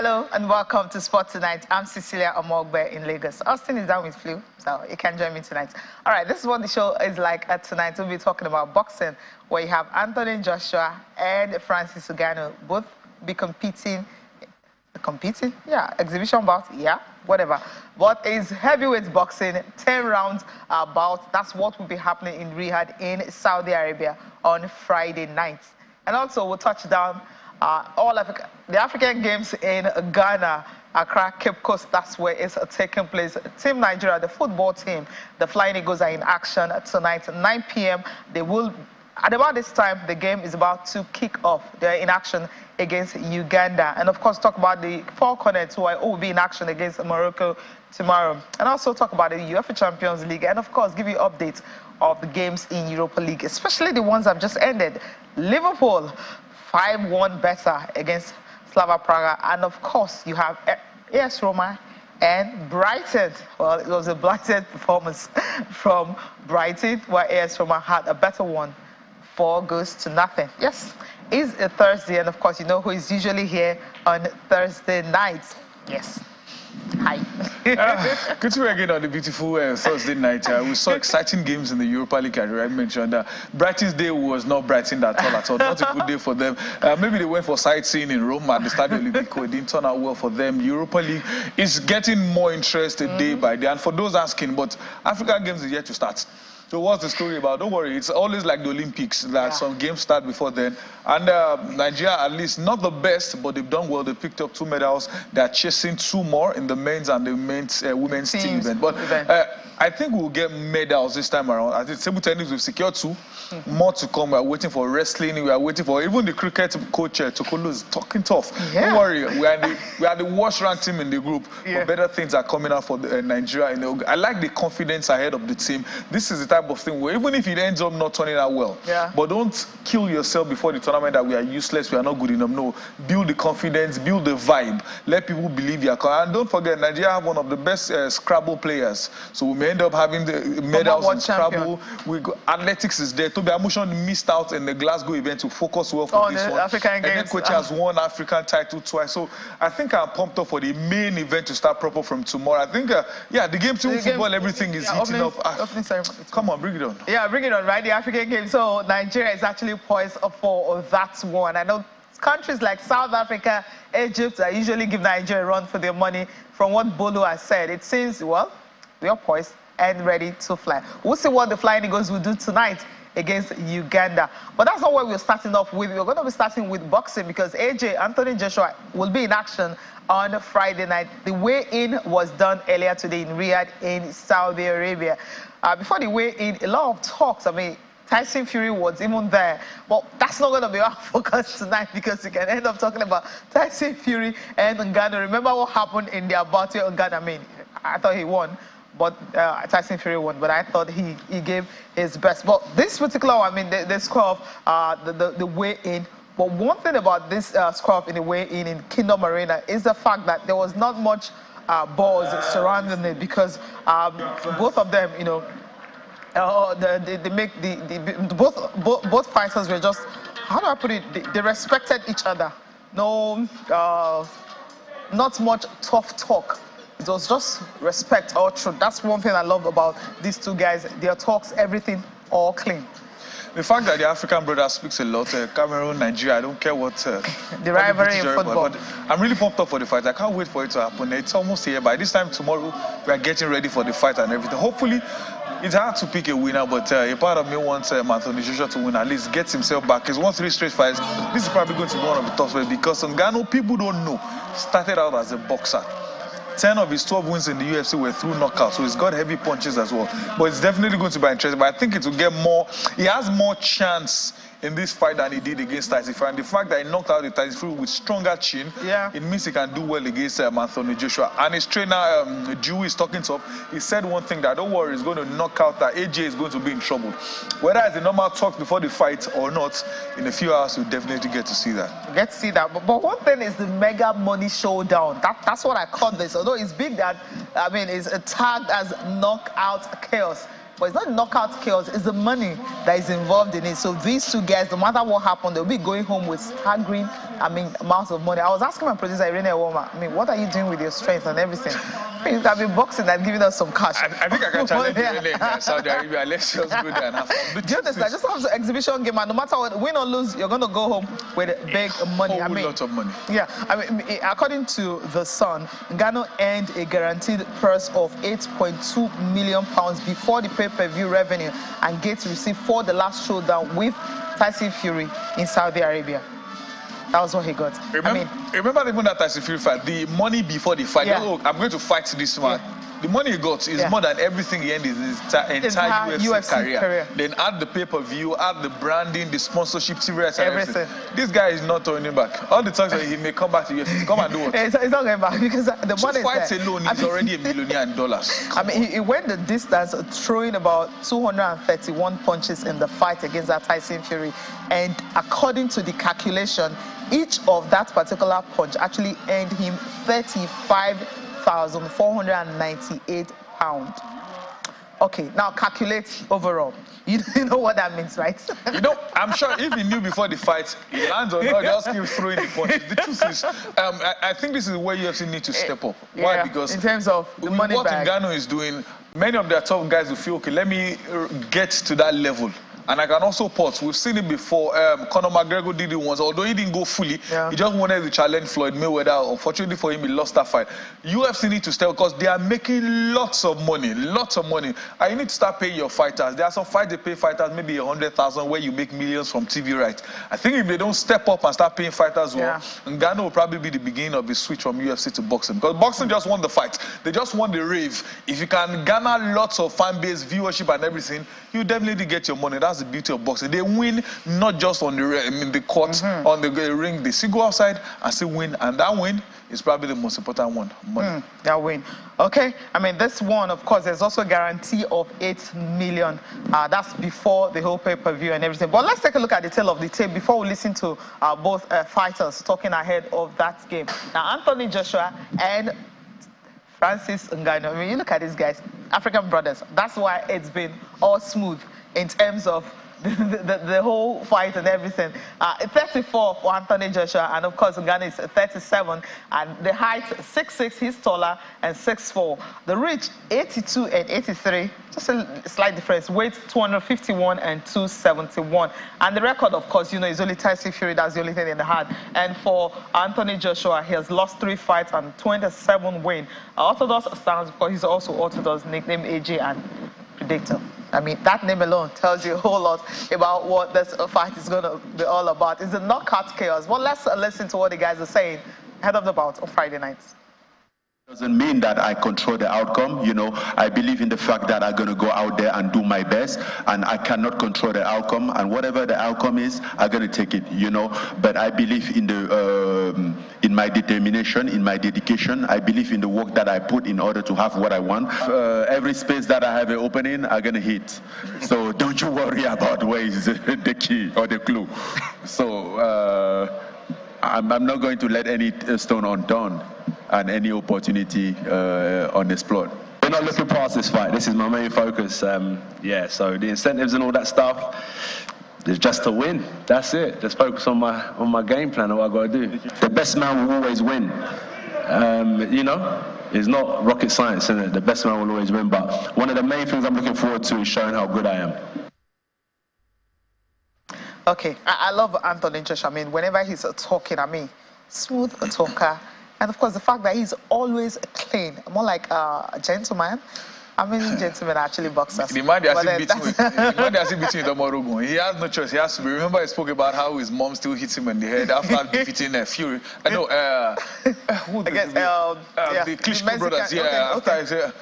Hello and welcome to Sport Tonight. I'm Cecilia Omogbe in Lagos. Austin is down with flu, so you can join me tonight. All right, this is what the show is like tonight. We'll be talking about boxing, where you have Anthony Joshua and Francis Ngannou both be competing? Yeah, exhibition bout, yeah, whatever. But it's heavyweight boxing, 10 rounds bout. That's what will be happening in Riyadh in Saudi Arabia on Friday night. And also we'll touch down the African Games in Ghana, Accra, Cape Coast. That's where it's taking place. Team Nigeria, the football team, the Flying Eagles are in action tonight at 9 p.m. They will, at about this time, the game is about to kick off. They're in action against Uganda. And of course, talk about the Four Cornets who will be in action against Morocco tomorrow. And also talk about the UEFA Champions League. And of course, give you updates of the games in Europa League, especially the ones that have just ended. Liverpool 5-1 better against Slava Praga. And of course, you have AS Roma and Brighton. Well, it was a blighted performance from Brighton, where AS Roma had a better one, 4-0. Yes, it's a Thursday, and of course, you know who is usually here on Thursday nights. Yes. Hi. Good to be again on the beautiful Thursday night. We saw exciting games in the Europa League, as I mentioned. Brighton's day was not brightened at all. Not a good day for them. Maybe they went for sightseeing in Rome at the Stadio Olimpico. It didn't turn out well for them. Europa League is getting more interested day by day. And for those asking, but African Games is yet to start. So what's the story about? Don't worry, it's always like the Olympics, that some games start before then. And Nigeria, at least, not the best, but they've done well. They picked up 2 medals. They're chasing 2 more in the men's and the women's team event. But I think we'll get medals this time around. I think table tennis, we've secured 2. More to come. We're waiting for wrestling. We are waiting for even the cricket coach, Tokolo, is talking tough. Yeah. Don't worry, we are the worst-ranked team in the group. But better things are coming out for Nigeria. I like the confidence ahead of the team. This is the type of thing where even if it ends up not turning out well, but don't kill yourself before the tournament that we are useless, we are not good enough. No, build the confidence, build the vibe, let people believe you are. And don't forget, Nigeria have one of the best Scrabble players, so we may end up having the medals in Scrabble. Athletics is there. Toby Amushon missed out in the Glasgow event to focus well for this one. African Games. And then coach has won African title twice. So I think I'm pumped up for the main event to start proper from tomorrow. I think, the game team football, everything is heating up. Come on, bring it on. Yeah, bring it on, right? The African Games. So Nigeria is actually poised for that one. I know countries like South Africa, Egypt, usually give Nigeria a run for their money. From what Bolu has said, it seems, well, we are poised and ready to fly. We'll see what the Flying Eagles will do tonight against Uganda. But that's not where we're starting off with. We're going to be starting with boxing because Anthony Joshua will be in action on Friday night. The weigh-in was done earlier today in Riyadh in Saudi Arabia. Before the weigh-in, a lot of talks. I mean, Tyson Fury was even there. Well, that's not going to be our focus tonight because we can end up talking about Tyson Fury and Ngannou. Remember what happened in their battle with Ngannou? I mean, I thought he won. But Tyson Fury won, but I thought he gave his best. But this particular one, I mean, the score of the weigh-in. But one thing about this score in the weigh-in in Kingdom Arena is the fact that there was not much buzz surrounding it because both of them, you know, both fighters were just, how do I put it? They respected each other. No, not much tough talk. It was just respect all through. That's one thing I love about these two guys. Their talks, everything, all clean. The fact that the African brother speaks a lot, Cameroon, Nigeria, I don't care what... the rivalry in football. But I'm really pumped up for the fight. I can't wait for it to happen. It's almost here. By this time tomorrow, we are getting ready for the fight and everything. Hopefully, it's hard to pick a winner, but a part of me wants Anthony Joshua to win, at least get himself back. He's won 3 straight fights. This is probably going to be one of the top fights because Ngannou, people don't know, started out as a boxer. 10 of his 12 wins in the UFC were through knockout, so he's got heavy punches as well. But it's definitely going to be interesting. But I think it will get more, he has more chance in this fight than he did against Tyson Fury. And the fact that he knocked out the Tyson Fury with stronger chin, it means he can do well against Anthony Joshua. And his trainer, Dewey, is talking tough. He said one thing that, don't worry, he's going to knock out that AJ is going to be in trouble. Whether it's the normal talk before the fight or not, in a few hours, you'll definitely get to see that. Get to see that. But one thing is the mega money showdown. That's what I call this. Although it's big that, I mean, it's tagged as knockout chaos. but it's not knockout chaos, it's the money that is involved in it. So these two guys, no matter what happened, they'll be going home with staggering, amounts of money. I was asking my producer, Irene Woma, what are you doing with your strength and everything? You have been boxing and giving us some cash. I think I can challenge Irene in Saudi Arabia. Let's just go there and have fun. Do you understand? Just have an exhibition game, and no matter what, win or lose, you're going to go home with big money. A lot of money. Yeah, according to The Sun, Ngannou earned a guaranteed purse of £8.2 million before the pay-per-view revenue, and Gates received for the last showdown with Tyson Fury in Saudi Arabia. That was what he got. Remember even that Tyson Fury fight, the money before the fight. Oh, I'm going to fight this man. Yeah. The money he got is more than everything he earned in his entire UFC career. Then add the pay-per-view, add the branding, the sponsorship, TV rights, and everything. This guy is not turning back. All the times that he may come back to UFC, come and do what? It's not going back because the money is fights alone, he's already a millionaire in dollars. He went the distance, throwing about 231 punches in the fight against that Tyson Fury. And according to the calculation, each of that particular punch actually earned him £35,498. Okay, now calculate overall. You know what that means, right? I'm sure if he knew before the fight, he lands or not, just keep throwing the punches. The truth is, I think this is where UFC need to step up. Why? Because in terms of the money what Ngannou is doing, many of their top guys will feel, okay, let me get to that level. And I can also pause. We've seen it before. Conor McGregor did it once, although he didn't go fully. He just wanted to challenge Floyd Mayweather. Unfortunately for him, he lost that fight. UFC need to step because they are making lots of money, And you need to start paying your fighters. There are some fights they pay fighters maybe 100,000 where you make millions from TV rights. I think if they don't step up and start paying fighters well, Ngannou will probably be the beginning of the switch from UFC to boxing. Because boxing just won the fight. They just won the rave. If you can garner lots of fan base, viewership, and everything, you definitely get your money. That's the beauty of boxing. They win not just on the court, on the ring. They still go outside and still win, and that win is probably the most important one. Money. That win. Okay. This one, of course, there's also a guarantee of $8 million. That's before the whole pay-per-view and everything. But let's take a look at the tail of the tape before we listen to both fighters talking ahead of that game. Now, Anthony Joshua and Francis Ngannou. You look at these guys, African brothers. That's why it's been all smooth in terms of the whole fight and everything. 34 for Anthony Joshua, and of course Ngannou is 37, and the height 6'6", he's taller, and 6'4". The reach 82 and 83, just a slight difference. Weight 251 and 271, and the record, of course, is only Tyson Fury. That's the only thing in the heart. And for Anthony Joshua, he has lost 3 fights and 27 wins. Orthodox stance, because he's also Orthodox, nickname AJ and Predictor. That name alone tells you a whole lot about what this fight is going to be all about. It's a knockout chaos. Well, let's listen to what the guys are saying ahead of the bout on Friday nights. Doesn't mean that I control the outcome. I believe in the fact that I'm going to go out there and do my best, and I cannot control the outcome, and whatever the outcome is, I'm going to take it, But I believe in in my determination, in my dedication. I believe in the work that I put in order to have what I want. Every space that I have an opening, I'm going to hit. So don't you worry about where is the key or the clue. So I'm not going to let any stone unturned and any opportunity unexplored. We're not looking past this fight. This is my main focus. So the incentives and all that stuff is just to win. That's it. Just focus on my game plan and what I got to do. The best man will always win. It's not rocket science, isn't it? The best man will always win. But one of the main things I'm looking forward to is showing how good I am. Okay, I love Anthony Joshua. Whenever he's talking, smooth talker. And of course, the fact that he's always clean, more like a gentleman. Gentlemen are actually boxers. The man they are still beating tomorrow. He has no choice. He has to be. Remember, I spoke about how his mom still hits him in the head after defeating Fury. I know. Who the Klitschko brothers. After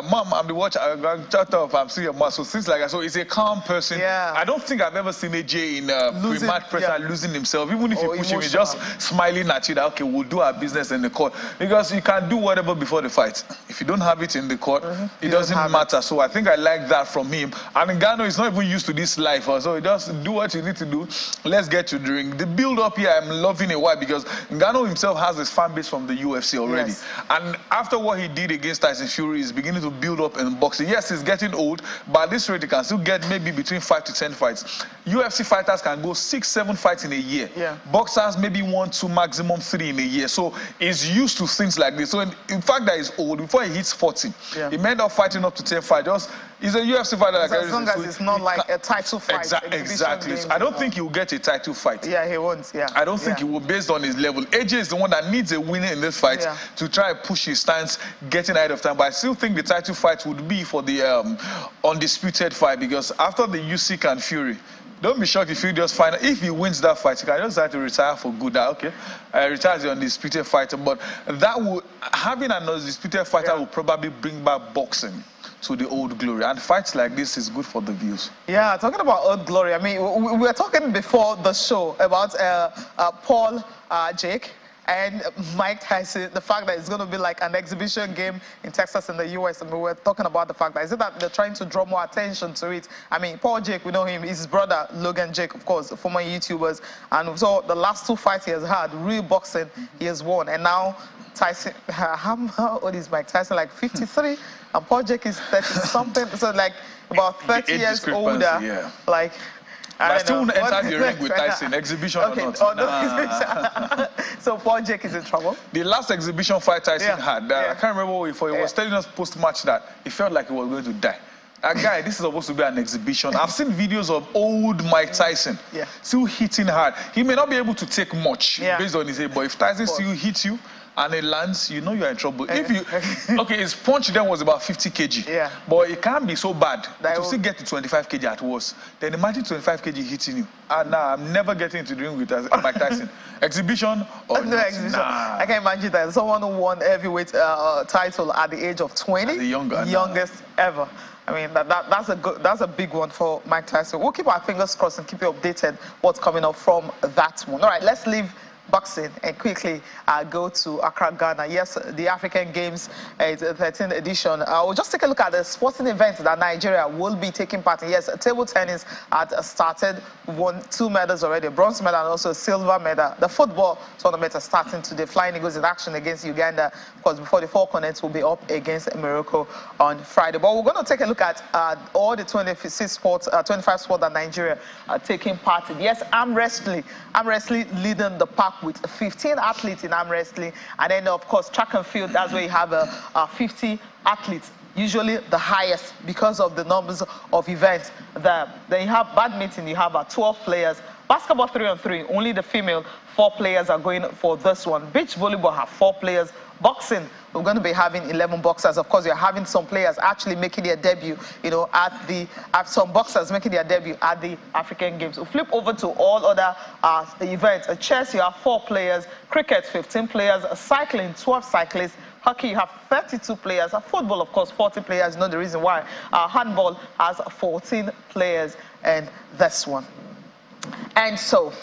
Mom, I'm the watcher. I'm shut up. I'm seeing your muscle. Things like that. So he's a calm person. I don't think I've ever seen AJ in pre-match pressure losing himself. Even if you push him, he's just smiling at you that, okay, we'll do our business in the court. Because you can do whatever before the fight. If you don't have it in the court, it doesn't matter. So I think I like that from him. And Ngannou is not even used to this life. So you just do what you need to do. Let's get to the ring. The build-up here, I'm loving it. Why? Because Ngannou himself has his fan base from the UFC already. And after what he did against Tyson Fury, he's beginning need to build up in boxing. Yes, it's getting old, but at this rate, you can still get maybe between 5 to 10 fights. UFC fighters can go 6, 7 fights in a year. Yeah. Boxers maybe 1, 2, maximum 3 in a year. So he's used to things like this. So in fact that he's old, before he hits 40, he may end up fighting up to 10 fights. He's a UFC fighter. Like as long as it's not like a title fight. Exactly. So I don't think he will get a title fight. Yeah, he won't. Yeah. I don't think he will, based on his level. AJ is the one that needs a winner in this fight to try and push his stance, getting ahead of time. But I still think the title fight would be for the undisputed fight, because after the Usyk and Fury, don't be shocked if he just find out, if he wins that fight, he can just have to retire for good. Okay, retire as the undisputed fighter. But that will, having an undisputed fighter will probably bring back boxing to the old glory, and fights like this is good for the views. Yeah, talking about old glory, I mean, we were talking before the show about Paul Jake and Mike Tyson, the fact that it's going to be like an exhibition game in Texas in the US. And we were talking about the fact that, is it that they're trying to draw more attention to it? I mean, Paul Jake, we know him, his brother, Logan Jake, of course, former YouTubers. And so the last 2 fights he has had, real boxing, he has won. And now Tyson, how old is Mike Tyson? Like 53? And Paul Jake is 30-something, so like about 30 years older. Yeah. Like, I still want to enter the ring with Tyson, exhibition or not. Oh, no. So Paul Jake is in trouble? The last exhibition fight Tyson had, I can't remember what he was telling us post-match that he felt like he was going to die. That guy, this is supposed to be an exhibition. I've seen videos of old Mike Tyson still hitting hard. He may not be able to take much based on his age, but if Tyson still hits you and it lands, you know you're in trouble. If you, his punch then was about 50 kg, but it can't be so bad to still get to 25 kg at worst. Then imagine 25 kg hitting you. And now I'm never getting into the ring with Mike Tyson. Exhibition or no exhibition. Nah. I can imagine that someone who won heavyweight title at the age of 20, the youngest ever. I mean, that's a big one for Mike Tyson. We'll keep our fingers crossed and keep you updated what's coming up from that one. All right, let's leave boxing and quickly go to Accra, Ghana. Yes, the African Games, it's the 13th edition. We'll just take a look at the sporting events that Nigeria will be taking part in. Yes, table tennis had started, won 2 medals already, a bronze medal and also a silver medal. The football tournament is starting today. Flying Eagles in action against Uganda, of course, before the 4 continents will be up against Morocco on Friday. But we're going to take a look at all the 25 sports that Nigeria are taking part in. Yes, arm wrestling leading the pack with 15 athletes in arm wrestling, and then of course track and field, that's where you have 50 athletes, usually the highest because of the numbers of events there. Then you have badminton, you have 12 players. Basketball 3-on-3, only the female 4 players are going for this one. Beach volleyball have 4 players. Boxing, we're going to be having 11 boxers. Of course, you're having some players actually making their debut, at some boxers making their debut at the African Games. We'll flip over to all other events. Chess, you have 4 players. Cricket, 15 players. Cycling, 12 cyclists. Hockey, you have 32 players. Football, of course, 40 players. You know the reason why. Handball has 14 players, and this one. And so,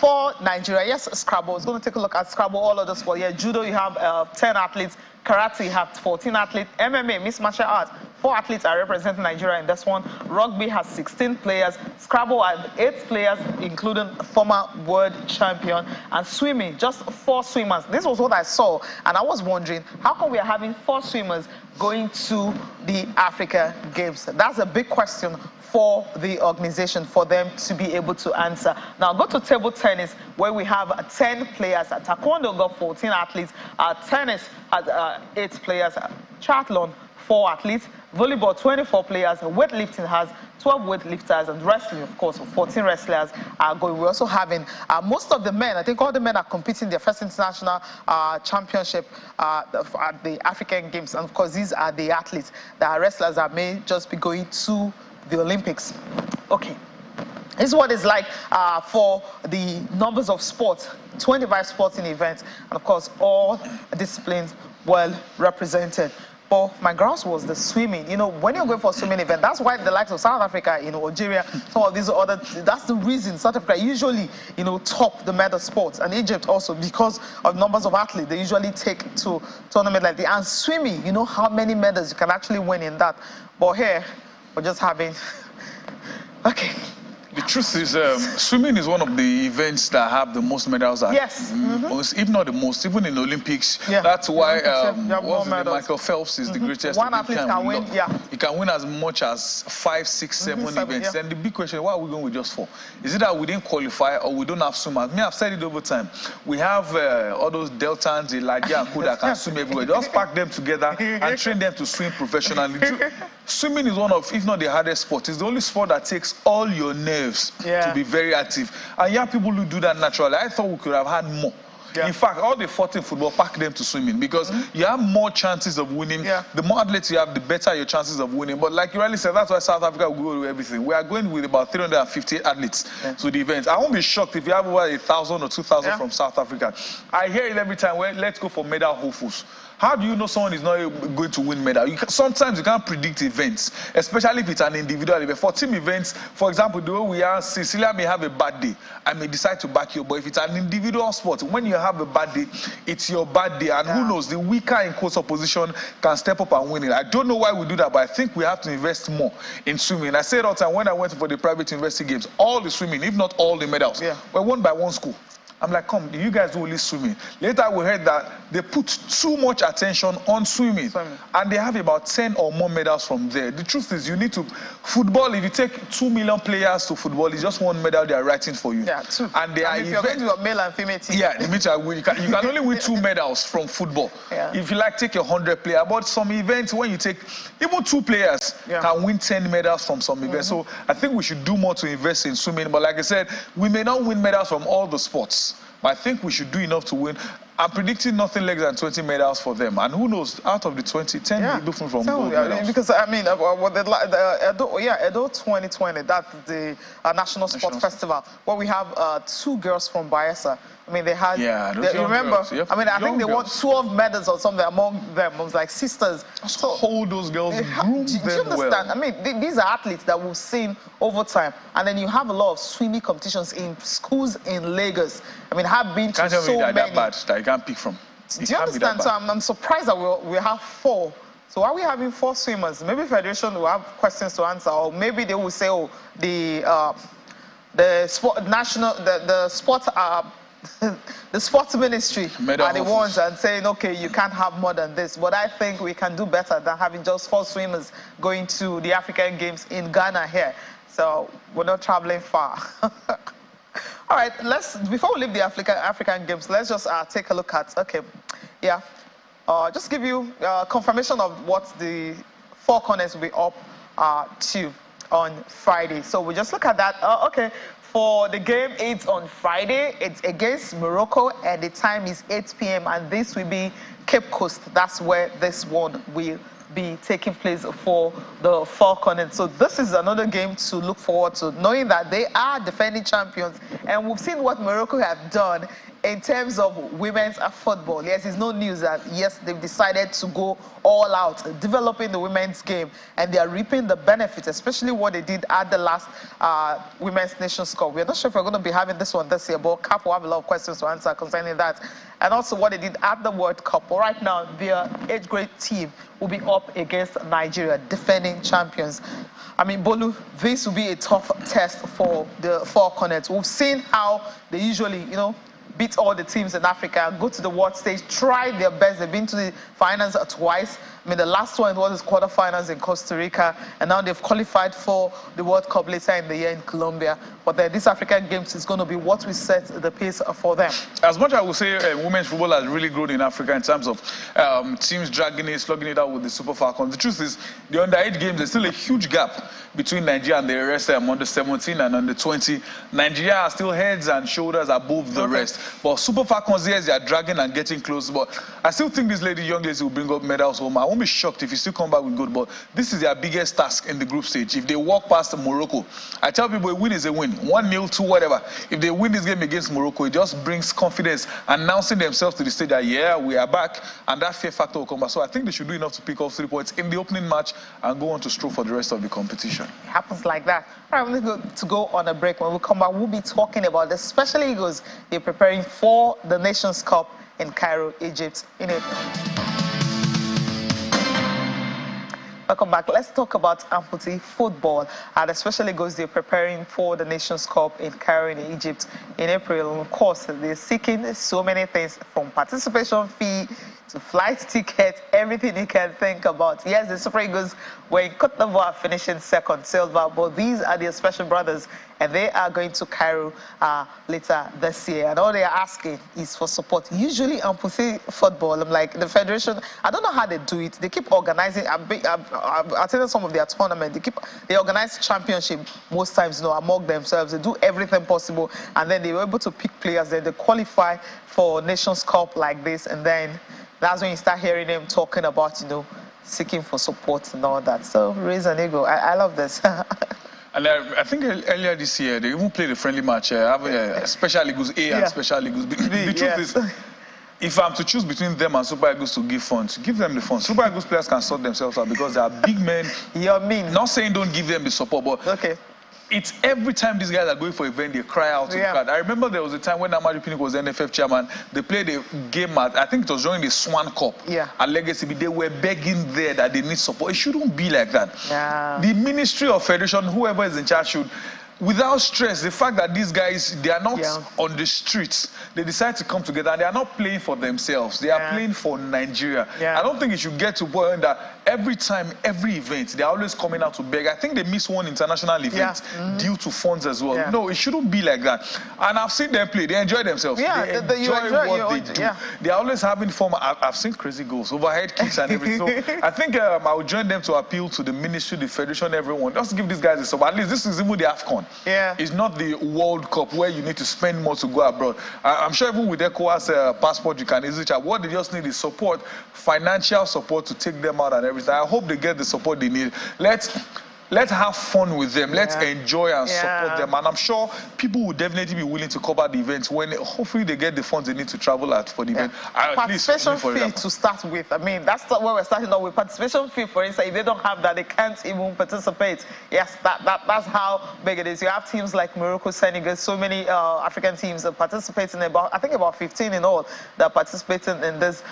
for Nigeria, yes, Scrabble. It's going to take a look at Scrabble, all other sports. Yeah, Judo, you have 10 athletes. Karate, you have 14 athletes. MMA, mixed martial arts, 4 athletes are representing Nigeria in this one. Rugby has 16 players. Scrabble has 8 players, including former world champion. And swimming, just 4 swimmers. This was what I saw, and I was wondering, how come we are having 4 swimmers going to the Africa Games? That's a big question for the organization, for them to be able to answer. Now go to table tennis, where we have 10 players. Taekwondo got 14 athletes. Tennis has 8 players. Triathlon, 4 athletes. Volleyball, 24 players. Weightlifting has 12 weightlifters, and wrestling, of course, 14 wrestlers are going. We're also having most of the men, I think all the men are competing their first international championship at the African Games. And of course, these are the athletes. The wrestlers that may just be going to the Olympics. Okay. This is what it's like for the numbers of sports, 25 sporting events, and of course, all disciplines well represented. But my grounds was the swimming. You know, when you're going for a swimming event, that's why the likes of South Africa, Algeria, some of these other, that's the reason South Africa usually, top the medal sports. And Egypt also, because of numbers of athletes, they usually take to tournament like that. And swimming, you know how many medals you can actually win in that. But here, we're just having, okay. The truth is, swimming is one of the events that have the most medals. Yes. If not the most, even in the Olympics. Yeah. That's why what's the name? Michael Phelps is the greatest. One athlete can win. Yeah. He can win as much as 5, 6, 7 events. Yeah. And the big question, why are we going with just 4? Is it that we didn't qualify or we don't have swimmers? Me, I've said it over time. We have all those Deltans, Elijah and Kuda can swim everywhere. Just pack them together and train them to swim professionally. Swimming is one of, if not the hardest sport. It's the only sport that takes all your nerves to be very active. And young people who do that naturally, I thought we could have had more. Yeah. In fact, all the 14 football, pack them to swimming because you have more chances of winning. Yeah. The more athletes you have, the better your chances of winning. But like you rightly said, that's why South Africa will go to everything. We are going with about 350 athletes to the event. I won't be shocked if you have over 1,000 or 2,000 from South Africa. I hear it every time, well, let's go for medal hopefuls. How do you know someone is not going to win medal? Sometimes you can't predict events, especially if it's an individual event. For team events, for example, the way we are, Cecilia may have a bad day. I may decide to back you, but if it's an individual sport, when you have a bad day, it's your bad day. And who knows, the weaker in close opposition can step up and win it. I don't know why we do that, but I think we have to invest more in swimming. I said all the time when I went for the private university games, all the swimming, if not all the medals, were won by one school. I'm like, come, you guys do only swimming. Later, we heard that they put too much attention on swimming. And they have about 10 or more medals from there. The truth is, you need to... Football, if you take 2 million players to football, it's just one medal they are writing for you. Yeah, 2. And they are if you're going to a male and female team. Yeah, you can only win 2 medals from football. Yeah. If you like, take a 100 player. But some events, when you take... Even 2 players can win 10 medals from some events. So I think we should do more to invest in swimming. But like I said, we may not win medals from all the sports. But I think we should do enough to win. I'm predicting nothing less than 20 medals for them. And who knows, out of the 20, 10 will be different from gold medals. Because, I mean, Edo 2020, that's the National Sport Festival, where we have 2 girls from Bayelsa. I mean, they had, you remember, I mean, I think they won 12 medals or something among them. It was like sisters. So hold those girls, groom them well. Do you understand? I mean, these are athletes that we've seen over time. And then you have a lot of swimming competitions in schools in Lagos. I mean, I've been to so many. That bad that you can't pick from. Do you understand? So I'm surprised that we have 4. So why are we having 4 swimmers? Maybe Federation will have questions to answer, or maybe they will say, oh, the sports ministry are the ones and saying, okay, you can't have more than this. But I think we can do better than having just 4 swimmers going to the African Games in Ghana here. So we're not traveling far. All right, before we leave the African Games, let's just take a look at, just give you confirmation of what the 4 corners will be up to on Friday. So we just look at that. For the game, it's on Friday. It's against Morocco, and the time is 8 p.m. And this will be Cape Coast. That's where this one will be taking place for the 4 corners. So this is another game to look forward to, knowing that they are defending champions. And we've seen what Morocco have done in terms of women's football. Yes, it's no news that, yes, they've decided to go all out, developing the women's game, and they are reaping the benefits, especially what they did at the last Women's Nations Cup. We're not sure if we're going to be having this one this year, but CAF will have a lot of questions to answer concerning that. And also what they did at the World Cup. But right now, their age grade team will be up against Nigeria, defending champions. I mean, Bolu, this will be a tough test for the 4 corners. We've seen how they usually, beat all the teams in Africa, go to the world stage, try their best. They've been to the finals twice. I mean, the last one was quarterfinals in Costa Rica, and now they've qualified for the World Cup later in the year in Colombia. But this African Games is going to be what we set the pace for them. As much as I would say women's football has really grown in Africa in terms of teams dragging it, slugging it out with the Super Falcons, the truth is, the underage games, there's still a huge gap between Nigeria and the rest. Under 17 and under 20. Nigeria are still heads and shoulders above the rest. But Super Falcons, yes, they are dragging and getting close. But I still think these young ladies will bring up medals home. I won't be shocked if you still come back with gold. But this is their biggest task in the group stage. If they walk past Morocco, I tell people a win is a win. 1-0, 2, whatever. If they win this game against Morocco, it just brings confidence, announcing themselves to the stage that, yeah, we are back. And that fear factor will come back. So I think they should do enough to pick up 3 points in the opening match and go on to stroll for the rest of the competition. It happens like that. All right, we're going to go on a break. When we come back, we'll be talking about the Special Eagles. They're preparing for the Nations Cup in Cairo, Egypt in April. Welcome back. Let's talk about Amputee football, and especially because they're preparing for the Nations Cup in Cairo in Egypt in April. Of course, they're seeking so many things, from participation fee to flight tickets, everything you can think about. Yes, the Super Eagles were in Côte d'Ivoire finishing second, silver, but these are their special brothers, and they are going to Cairo later this year. And all they are asking is for support. Usually, Amputee football, I'm like, the federation, I don't know how they do it. They keep organizing. I've attended some of their tournaments. They organize championship most times, among themselves. They do everything possible, and then they were able to pick players. Then they qualify for Nations Cup like this, and then that's when you start hearing them talking about, seeking for support and all that. So, raise an ego. I love this. And I think earlier this year, they even played a friendly match, having Special Eagles A and Special Eagles B. The truth is, if I'm to choose between them and Super Eagles to give funds, give them the funds. Super Eagles players can sort themselves out because they are big men. You're mean. Not saying don't give them the support, but it's every time these guys are going for an event, they cry out to the crowd. I remember there was a time when Amputee Pinnick was NFF chairman. They played a game at, I think it was during the Swan Cup at Legacy. They were begging there that they need support. It shouldn't be like that. The Ministry of Federation, whoever is in charge, should, without stress, the fact that these guys, they are not on the streets, they decide to come together, and they are not playing for themselves. They are playing for Nigeria. I don't think it should get to a point that every time, every event, they're always coming out to beg. I think they missed one international event due to funds as well. No, it shouldn't be like that. And I've seen them play. They enjoy themselves. They enjoy what they do. They're always having fun. I've seen crazy goals, overhead kicks and everything. So I think I would join them to appeal to the ministry, the federation, everyone. Just give these guys a support. At least this is even the AFCON. It's not the World Cup where you need to spend more to go abroad. I'm sure even with ECOWAS passport, you can easily chat. What they just need is support, financial support to take them out and everything. I hope they get the support they need. Let's have fun with them. Let's enjoy and support them. And I'm sure people will definitely be willing to cover the events when hopefully they get the funds they need to travel at for the event. Participation fee to start with. I mean, that's where we're starting off with. Participation fee, for instance, if they don't have that, they can't even participate. Yes, that's how big it is. You have teams like Morocco, Senegal, so many African teams are participating, I think about 15 in all, that are participating in this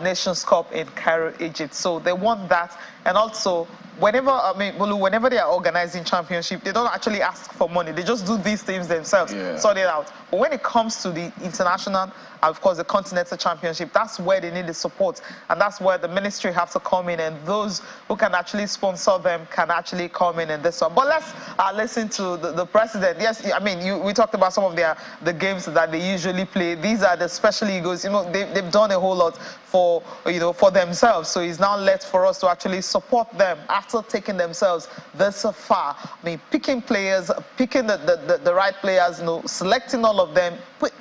Nations Cup in Cairo, Egypt. So they want that. And also, whenever they are organizing championship, they don't actually ask for money. They just do these things themselves, sort it out. But when it comes to the international, of course, the continental championship, that's where they need the support. And that's where the ministry have to come in, and those who can actually sponsor them can actually come in this one. But let's listen to the president. Yes, I mean, we talked about some of the games that they usually play. These are the Special Eagles. They've done a whole lot for themselves. So it's now left for us to actually support them after taking themselves this far. I mean, picking players, picking the right players, selecting all of them,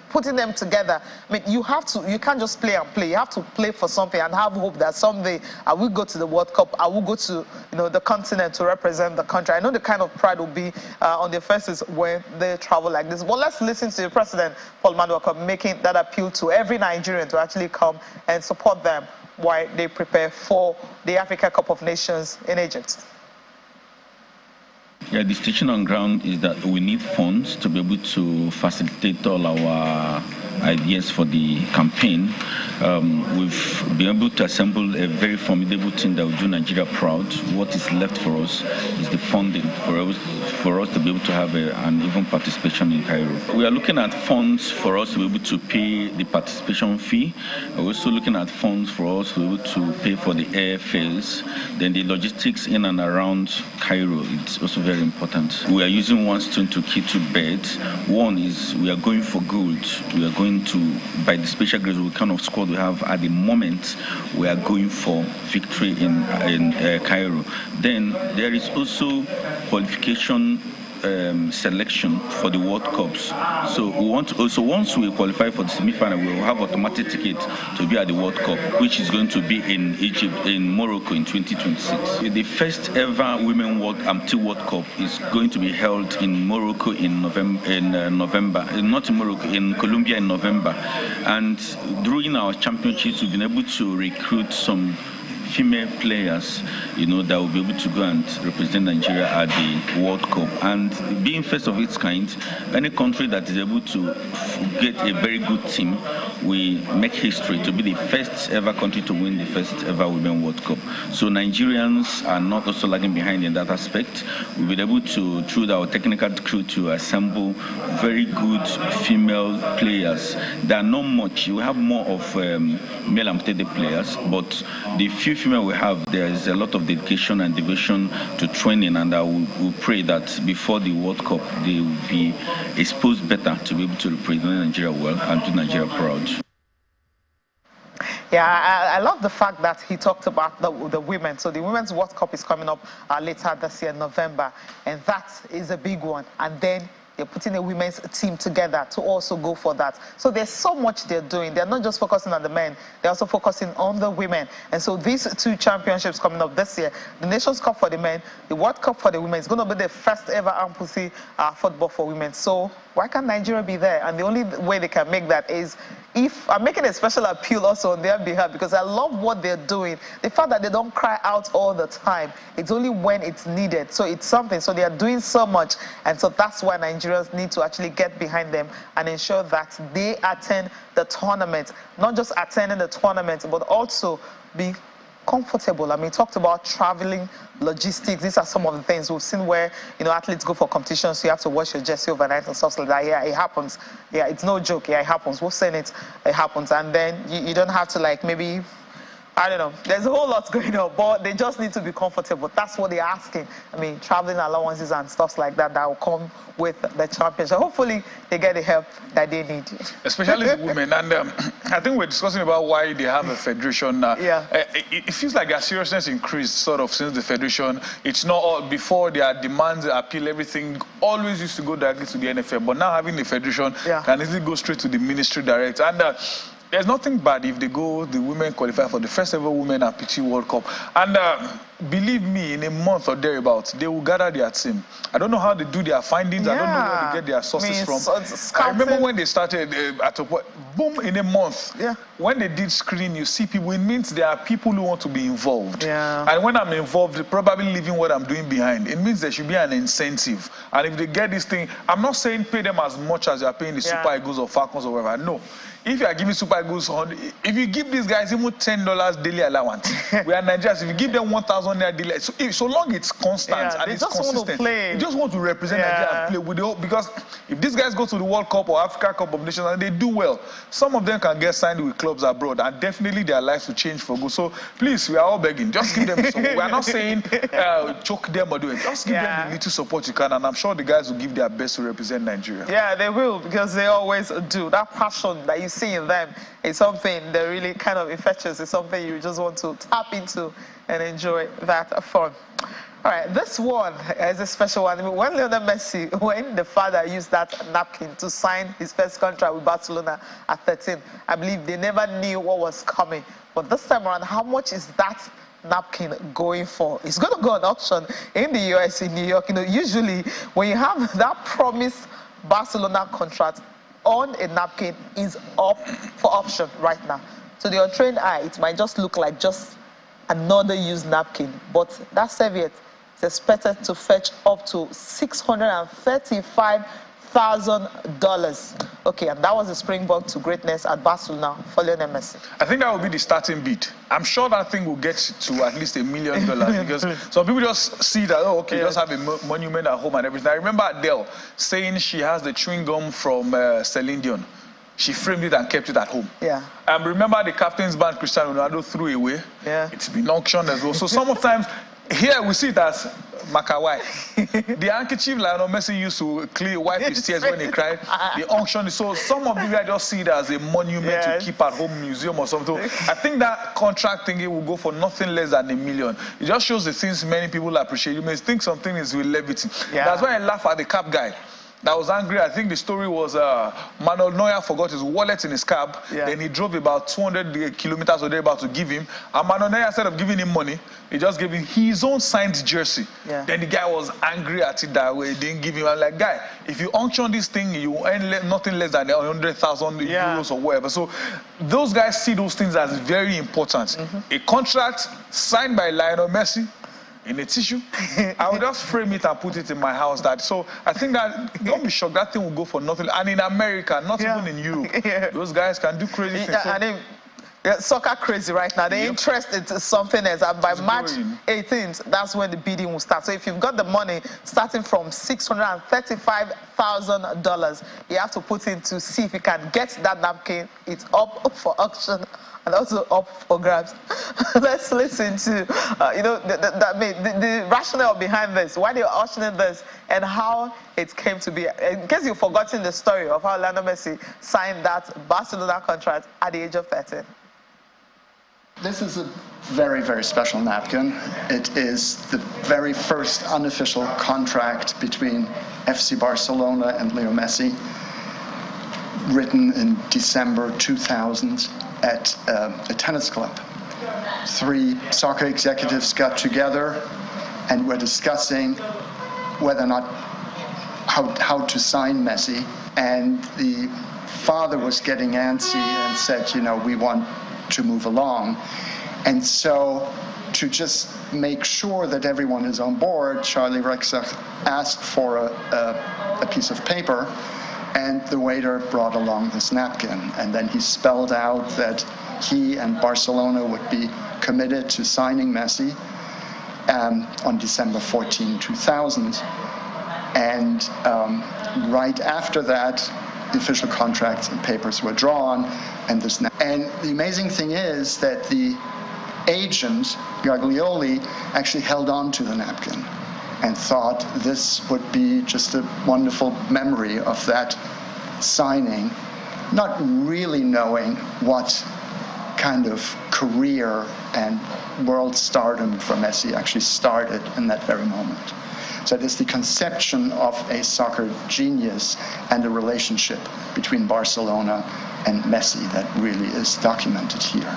putting them together. I mean, you can't just play and play. You have to play for something and have hope that someday I will go to the World Cup. I will go to the continent to represent the country. I know the kind of pride will be on their faces when they travel like this. Well, let's listen to the President, Paul Maduaka, making that appeal to every Nigerian to actually come and support them while they prepare for the Africa Cup of Nations in Egypt. Yeah, the situation on ground is that we need funds to be able to facilitate all our ideas for the campaign. We've been able to assemble a very formidable team that will do Nigeria proud. What is left for us is the funding for us to be able to have an even participation in Cairo. We are looking at funds for us to be able to pay the participation fee. We're also looking at funds for us to be able to pay for the airfares. Then the logistics in and around Cairo, it's also very important. We are using one stone to kill two birds. One is we are going for gold. We are going to, by the special grace of the kind of squad we have at the moment, we are going for victory in Cairo. Then there is also qualification selection for the World Cups. So we want to also, once we qualify for the semi-final, we will have automatic ticket to be at the World Cup, which is going to be in Egypt, in Morocco in 2026. The first ever Women Amputee World Cup is going to be held in Morocco in November, not in Morocco, in Colombia in November. And during our championships, we've been able to recruit some female players, you know, that will be able to go and represent Nigeria at the World Cup. And being first of its kind, any country that is able to get a very good team, we make history to be the first ever country to win the first ever Women World Cup. So Nigerians are not also lagging behind in that aspect. We've been able to, through our technical crew, to assemble very good female players. There are not much. We have more of male amputated players, but the few female we have, there is a lot of dedication and devotion to training, and I will pray that before the World Cup, they will be exposed better to be able to represent Nigeria well and do Nigeria proud. Yeah, I love the fact that he talked about the women. So the Women's World Cup is coming up later this year, November, and that is a big one. And then they're putting a women's team together to also go for that. So there's so much they're doing. They're not just focusing on the men, they're also focusing on the women. And so these two championships coming up this year, the Nations Cup for the men, the World Cup for the women, is going to be the first ever Amputee football for women. So why can't Nigeria be there? And the only way they can make that is if I'm making a special appeal also on their behalf, because I love what they're doing. The fact that they don't cry out all the time. It's only when it's needed. So it's something. So they are doing so much. And so that's why Nigerians need to actually get behind them and ensure that they attend the tournament. Not just attending the tournament, but also be comfortable. I mean, talked about traveling, logistics. These are some of the things we've seen where, you know, athletes go for competitions, so you have to wash your jersey overnight and stuff like that. Yeah, it happens. Yeah, it's no joke. Yeah, it happens. We've seen it. It happens. And then you don't have to, like, maybe, I don't know. There's a whole lot going on, but they just need to be comfortable. That's what they're asking. I mean, traveling allowances and stuff like that will come with the championship. Hopefully, they get the help that they need. Especially the women. And I think we're discussing about why they have a federation. It feels like their seriousness increased sort of since the federation. It's not all before their demands, appeal, everything always used to go directly to the NFL. But now having the federation can easily go straight to the ministry direct. And there's nothing bad if the women qualify for the first ever Women Amputee World Cup. And believe me, in a month or thereabouts, they will gather their team. I don't know how they do their findings. I don't know where they get their sources from. I remember when they started boom, in a month. When they did screening, you see people. It means there are people who want to be involved. And when I'm involved, probably leaving what I'm doing behind. It means there should be an incentive. And if they get this thing, I'm not saying pay them as much as you're paying the Super Eagles or Falcons or whatever. No. If you are giving Super Eagles, if you give these guys even $10 daily allowance, we are Nigerians. If you give them 1,000 daily, so long it's constant and it's consistent, they just want to represent Nigeria and play with the whole. Because if these guys go to the World Cup or Africa Cup of Nations and they do well, some of them can get signed with clubs abroad, and definitely their lives will change for good. So please, we are all begging, just give them support. We are not saying choke them or do it. Just give them the little support you can, and I'm sure the guys will give their best to represent Nigeria. Yeah, they will, because they always do. That passion that you see in them is something that really kind of infectious. It's something you just want to tap into and enjoy that fun. All right, this one is a special one. I mean, when Lionel Messi, when the father used that napkin to sign his first contract with Barcelona at 13, I believe they never knew what was coming. But this time around, how much is that napkin going for? It's going to go on auction in the US, in New York. You know, usually when you have that promised Barcelona contract, on a napkin is up for option right now. To the untrained eye, it might just look like just another used napkin, but that serviette is expected to fetch up to $635,000. Okay, and that was the springboard to greatness at Barcelona for Lionel Messi. I think that will be the starting bid. I'm sure that thing will get to at least $1 million because some people just see that, oh, okay, just have a monument at home and everything. I remember Adele saying she has the chewing gum from Celine Dion. She framed it and kept it at home. Remember the captain's band Cristiano Ronaldo threw away? It's been auctioned as well. So sometimes here we see it as Makawai. The handkerchief Lionel Messi used to wipe his tears when he cried. The auction. So some of you guys just see it as a monument to keep at home, museum or something. I think that contract thing will go for nothing less than $1 million. It just shows the things many people appreciate. You may think something is with levity. That's why I laugh at the cap guy. that was angry. I think the story was Manuel Neuer forgot his wallet in his cab. Yeah. Then he drove about 200 kilometers or they're about to give him. And Manuel Neuer, instead of giving him money, he just gave him his own signed jersey. Yeah. Then the guy was angry at it that way. He didn't give him. I'm like, guy, if you auction this thing, you earn nothing less than 100,000 euros or whatever. So those guys see those things as very important. A contract signed by Lionel Messi, in a tissue, I would just frame it and put it in my house. So I think that, don't be shocked, that thing will go for nothing. And in America, not even in Europe, those guys can do crazy things. And soccer crazy right now. The interest is something else. And by March 18th, that's when the bidding will start. So if you've got the money starting from $635,000, you have to put in to see if you can get that napkin. It's up for auction and also up for grabs. Let's listen to, the rationale behind this, why they're auctioning this, and how it came to be. In case you've forgotten the story of how Lionel Messi signed that Barcelona contract at the age of 13. This is a very, very special napkin. It is the very first unofficial contract between FC Barcelona and Leo Messi, written in December 2000 at a tennis club. 3 soccer executives got together and were discussing whether or not how to sign Messi. And the father was getting antsy and said, we want to move along. And so to just make sure that everyone is on board, Charlie Rexach asked for a piece of paper, and the waiter brought along this napkin. And then he spelled out that he and Barcelona would be committed to signing Messi on December 14, 2000. And right after that, the official contracts and papers were drawn, and the amazing thing is that the agent, Gaglioli, actually held on to the napkin and thought this would be just a wonderful memory of that signing, not really knowing what kind of career and world stardom for Messi actually started in that very moment. So it is the conception of a soccer genius and a relationship between Barcelona and Messi that really is documented here.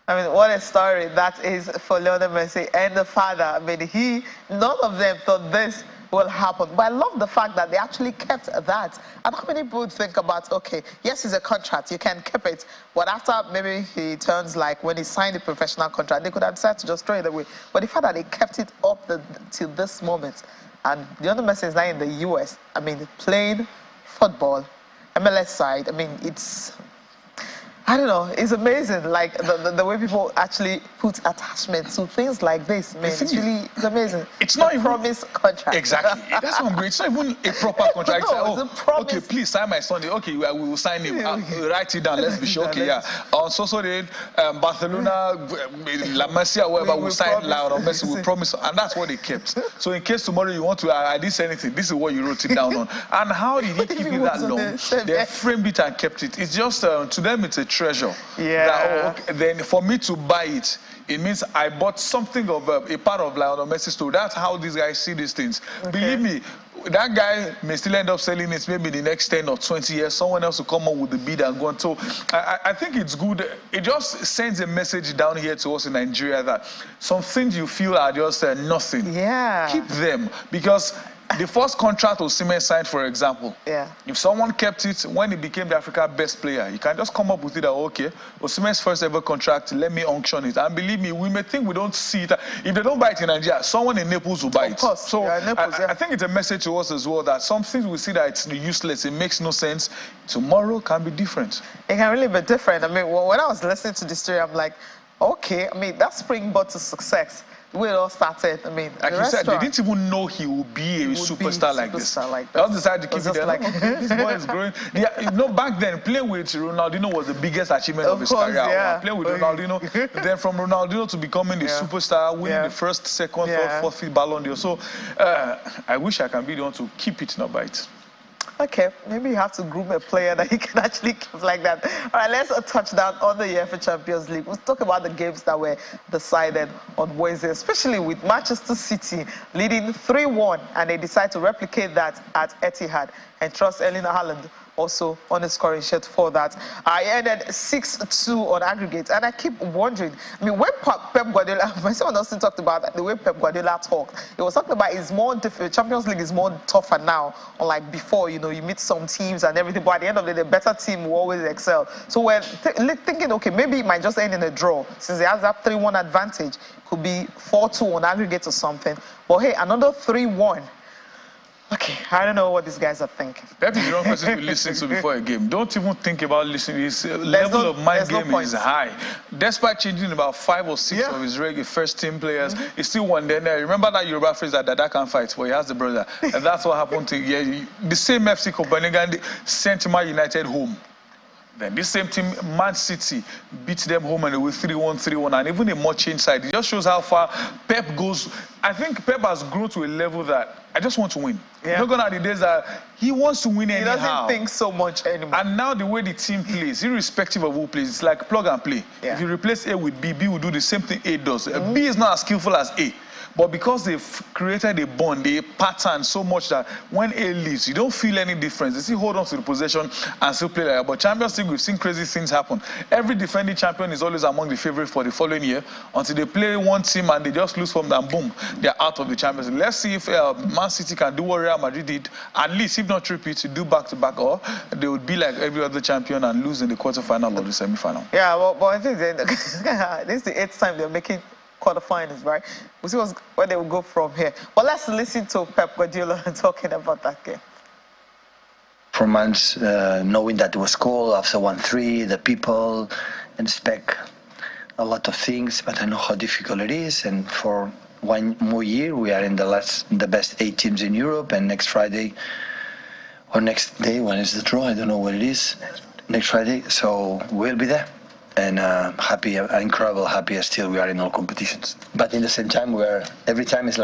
I mean, what a story that is for Lionel Messi and the father. I mean, none of them thought this will happen. But I love the fact that they actually kept that. And how many people would think about, okay, yes, it's a contract, you can keep it, but after maybe he turns, like when he signed the professional contract, they could have decided to just throw it away. But the fact that they kept it up till this moment, and Lionel Messi is now in the US, I mean, playing football, MLS side, I mean, I don't know, it's amazing, like the way people actually put attachment to things like this, man. It's amazing. It's not even a promise contract. Exactly. That's what I'm great. It's not even a proper contract. No, it's a promise. Okay, please sign my Sunday. Okay, we will sign him. Write it down. Let's be sure. Okay, yeah. On so-so-day, Barcelona, La Masia, whoever will sign Lionel Messi, we promise. And that's what they kept. So in case tomorrow you want to, I didn't say anything, this is what you wrote it down on. And how did he keep it that long? They framed it and kept it. It's just, to them, it's a treasure. Yeah. That, okay, then for me to buy it, it means I bought something of a part of Lionel Messi's story. That's how these guys see these things. Okay. Believe me, that guy may still end up selling it maybe in the next 10 or 20 years. Someone else will come up with the bid and go on. So I think it's good. It just sends a message down here to us in Nigeria that some things you feel are just nothing. Yeah. Keep them, because the first contract Osimhen signed, for example, if someone kept it when he became the Africa best player, you can just come up with it that, okay, Osimhen's first ever contract, let me auction it. And believe me, we may think we don't see it. If they don't buy it in Nigeria, someone in Naples will buy it. Of course. So Naples, I think it's a message to us as well that some things we see that it's useless, it makes no sense. Tomorrow can be different. It can really be different. I mean, when I was listening to this story, I'm like, okay, I mean, that's springboard to success. We all started. I mean, like you said, they didn't even know he would be a superstar like this. They all decided to keep it there. Like, okay, this boy is growing. Back then, playing with Ronaldinho was the biggest achievement of his career. Yeah. Playing with Ronaldinho, then from Ronaldinho to becoming the superstar, winning the first, second, third, fourth, fifth Ballon d'Or. So I wish I can be the one to keep it, not buy it. Okay, maybe you have to groom a player that he can actually keep like that. All right, let's touch down on the UEFA Champions League. We'll talk about the games that were decided on Wednesday, especially with Manchester City leading 3-1, and they decide to replicate that at Etihad and trust Erling Haaland also on the scoring sheet for that. I ended 6-2 on aggregate, and I keep wondering, I mean, when Pep Guardiola, someone else talked about that, the way Pep Guardiola talked, he was talking about it's more difficult. Champions League is more tougher now, unlike before, you know, you meet some teams and everything, but at the end of the day, the better team will always excel. So we're thinking, okay, maybe it might just end in a draw, since he has that 3-1 advantage, could be 4-2 on aggregate or something. But hey, another 3-1. Okay, I don't know what these guys are thinking. That is the wrong person to listen to before a game. Don't even think about listening. His level of mind game is high. Despite changing about 5 or 6 of his regular first team players, he still won. Then remember that Yoruba phrase that Dada can't fight, but he has the brother. And that's what happened to the same FC Copenhagen sent Man United home. Then this same team, Man City, beat them home and away 3-1, 3-1, and even a more changed side. It just shows how far Pep goes. I think Pep has grown to a level that I just want to win. Yeah. Not gonna the days that he wants to win anyhow. He doesn't think so much anymore. And now the way the team plays, irrespective of who plays, it's like plug and play. Yeah. If you replace A with B, B will do the same thing A does. B is not as skillful as A. But because they've created a bond, a pattern so much that when A leaves, you don't feel any difference. They still hold on to the possession and still play like that. But Champions League, we've seen crazy things happen. Every defending champion is always among the favorites for the following year until they play one team and they just lose from them, boom, they're out of the Champions League. Let's see if Man City can do what Real Madrid did, at least, if not repeat, to do back-to-back, or they would be like every other champion and lose in the quarterfinal or the semi-final. Yeah, well, I think this is the 8th time they're making quarterfinals, right? We'll see where they will go from here. But let's listen to Pep Guardiola talking about that game. Performance, knowing that it was cool after 1-3, the people expect a lot of things, but I know how difficult it is. And for one more year, we are in the best 8 teams in Europe. And next Friday or next day, when is the draw? I don't know what it is. Next Friday, so we'll be there. And happy, incredible, happy still we are in all competitions. But in the same time, every time is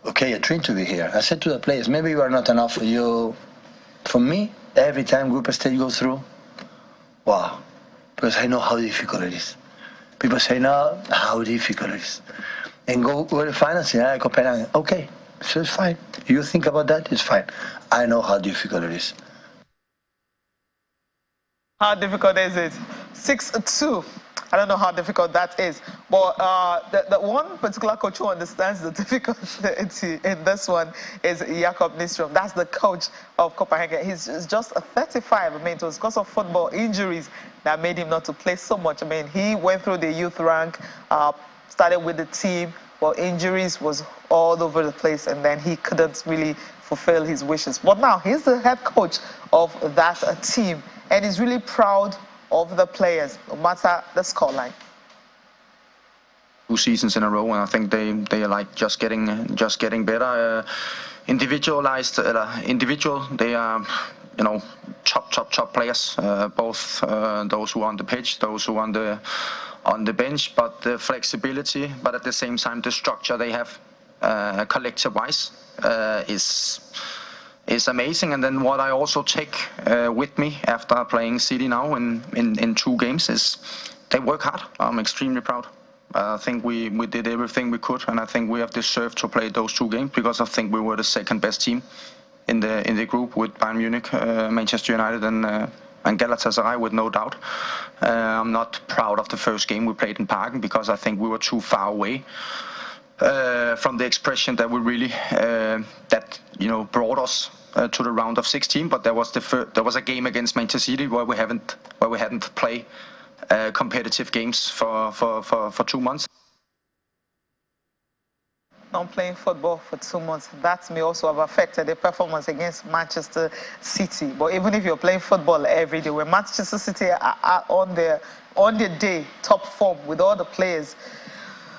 okay, a dream to be here. I said to the players, maybe you are not enough. For me, every time group stage goes through, wow, because I know how difficult it is. People say, no, how difficult it is. And go to the finals, Copenhagen, okay, so it's fine. You think about that, it's fine. I know how difficult it is. How difficult is it? 6-2. I don't know how difficult that is. But the one particular coach who understands the difficulty in this one is Jakob Nystrom. That's the coach of Copenhagen. He's just 35. I mean, it was because of football injuries that made him not to play so much. I mean, he went through the youth rank, started with the team, but injuries was all over the place, and then he couldn't really fulfill his wishes. But now he's the head coach of that team, and he's really proud of the players, no matter the scoreline. 2 seasons in a row, and I think they are like just getting better. Individual, they are, you know, top players. Both those who are on the pitch, those who are on the bench. But the flexibility, but at the same time the structure they have, collective-wise, is amazing. And then what I also take with me after playing City now in 2 games is they work hard. I'm extremely proud. I think we did everything we could, and I think we have deserved to play those 2 games because I think we were the second best team in the group with Bayern Munich, Manchester United, and Galatasaray, with no doubt. I'm not proud of the first game we played in Parken because I think we were too far away from the expression that we really brought us to the round of 16. But there was a game against Manchester City where we hadn't played competitive games for 2 months. Not playing football for 2 months, that may also have affected the performance against Manchester City. But even if you're playing football every day, when Manchester City are on their day, top form with all the players,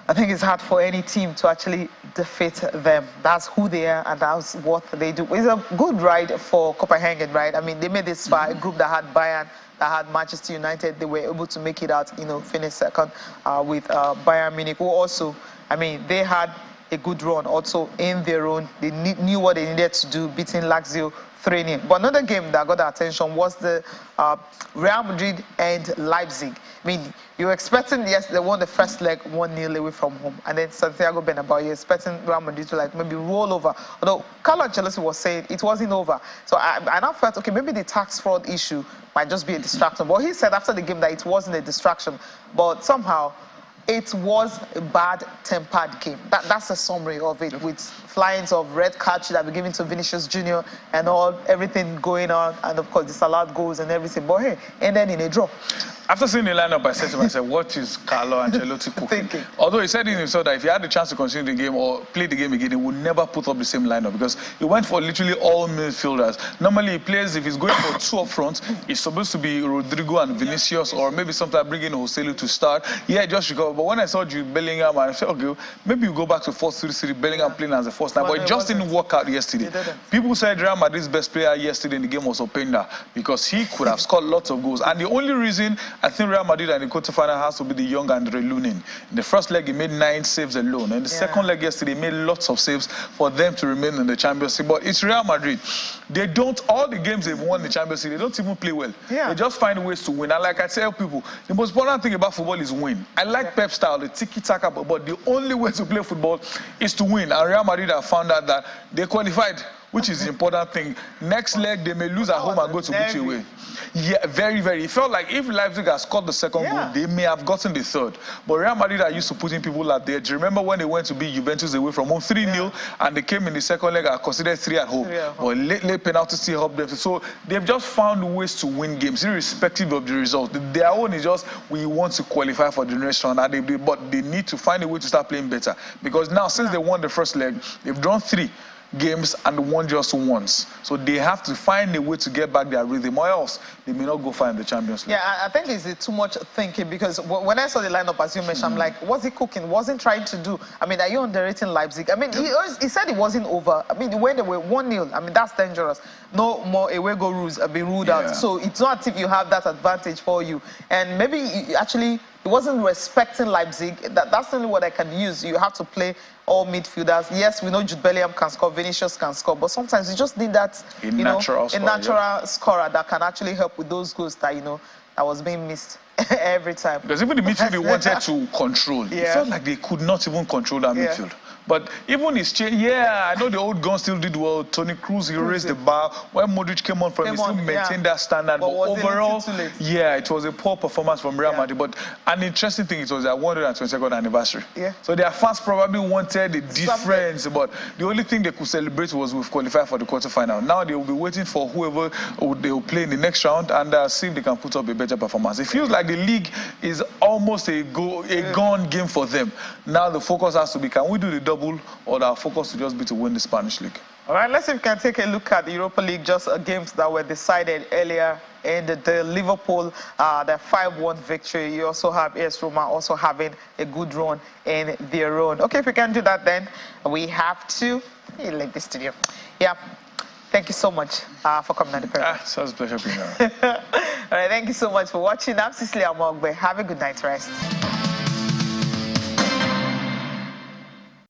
I think it's hard for any team to actually defeat them. That's who they are, and that's what they do. It's a good ride for Copenhagen, right? I mean, they made this far, a group that had Bayern, that had Manchester United. They were able to make it out, finish second with Bayern Munich, who also, I mean, they had a good run also in their own. They knew what they needed to do, beating Lazio 3-0. But another game that got our attention was the Real Madrid and Leipzig. I mean, you were expecting, yes, they won the first leg 1-0 away from home. And then Santiago Bernabeu, you're expecting Real Madrid to like maybe roll over. Although Carlo Ancelotti was saying it wasn't over. So I now felt, okay, maybe the tax fraud issue might just be a distraction. But he said after the game that it wasn't a distraction. But somehow, it was a bad-tempered game. That's a summary of it, with flyings of red cards that were given to Vinicius Jr. and everything going on, and of course the Salah goals and everything. But hey, and then in a draw. After seeing the lineup, I said to myself, what is Carlo Ancelotti cooking? Although he said in himself that if he had the chance to continue the game or play the game again, he would never put up the same lineup because he went for literally all midfielders. Normally he plays, if he's going for two up front, it's supposed to be Rodrigo and Vinicius, or maybe sometimes bringing Joselu to start. Yeah, just recover. But when I saw Jude Bellingham, I said, okay, maybe you go back to 4-3-3, Bellingham playing as a first line. But it just didn't work out yesterday. People said Real Madrid's best player yesterday in the game was Openda because he could have scored lots of goals. And the only reason I think Real Madrid and the quarterfinal has to be the young Andre Lunin. In the first leg, he made 9 saves alone. In the second leg yesterday, he made lots of saves for them to remain in the Champions League. But it's Real Madrid. They don't, all the games they've won in the Champions League, they don't even play well. They just find ways to win. And like I tell people, the most important thing about football is win. I like Pep style, the tiki-taka, but the only way to play football is to win. And Real Madrid have found out that they qualified, which is the important thing. Next leg, they may lose at home and go to Gucci away. Yeah, very, very. It felt like if Leipzig had scored the second goal, they may have gotten the third. But Real Madrid are used to putting people out there. Do you remember when they went to beat Juventus away from home 3-0, and they came in the second leg and considered 3 at home? But late penalty still helped them. So they've just found ways to win games, irrespective of the result. Their own is just, we want to qualify for the next round, but they need to find a way to start playing better. Because now, since they won the first leg, they've drawn 3 games and won just once. So they have to find a way to get back their rhythm, or else they may not go far in the Champions League. Yeah, I think it's too much thinking, because when I saw the lineup, as you mentioned, I'm like, what's he cooking? Wasn't trying to do. I mean, are you underrating Leipzig? I mean, he said it wasn't over. I mean, when they were 1-0, I mean, that's dangerous. No more away goal rules have been ruled out. So it's not as if you have that advantage for you. And maybe he wasn't respecting Leipzig. That's only what I can use. You have to play all midfielders. Yes, we know Jude Bellingham can score, Vinicius can score, but sometimes you just need that, natural scorer that can actually help with those goals that, that was being missed every time. Because even the midfield they wanted to control. It felt like they could not even control that midfield. But even his change, I know the old guns still did well. Toni Kroos, he raised the bar. When Modric came on, he still maintained that standard. But overall, it was a poor performance from Real Madrid. But an interesting thing, it was their 122nd anniversary. So their fans probably wanted a difference. But the only thing they could celebrate was we've qualified for the quarterfinal. Now they will be waiting for whoever they will play in the next round and see if they can put up a better performance. It feels like the league is almost a gone game for them. Now the focus has to be, can we do the double, or our focus to just be to win the Spanish league? All right, let's see if we can take a look at the Europa League, just games that were decided earlier in the Liverpool, the 5-1 victory. You also have AS Roma also having a good run in their own. Okay, if we can do that, then we have to leave the studio. Thank you so much for coming on the program. It was a pleasure being here. All right, thank you so much for watching. I'm Cecilia Mogbe. Have a good night's rest.